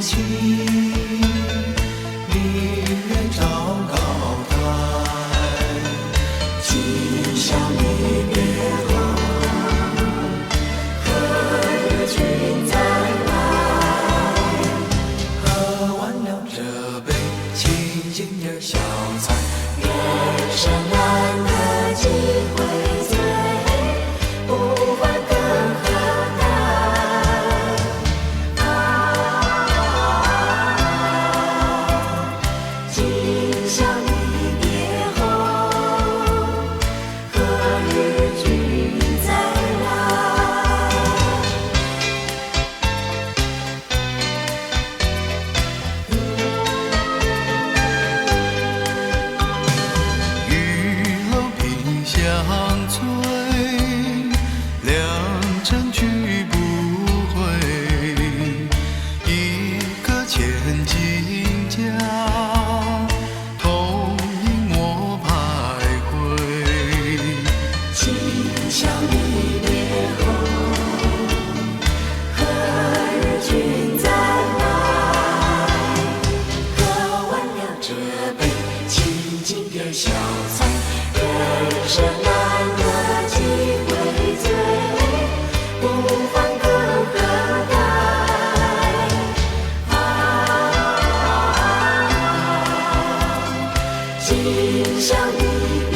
息，明月照高台。今宵离别后，何日君再来？喝完了这杯清静的小菜，人生难得几回醉，不管更何待。今宵离别后，何日君再来？玉楼萍香醉，良辰去不回。一个千金家，同饮我徘徊。今宵离别后，何日君再来？喝完了这杯清静的小菜，人生难得几回醉，不管更何待。今宵离别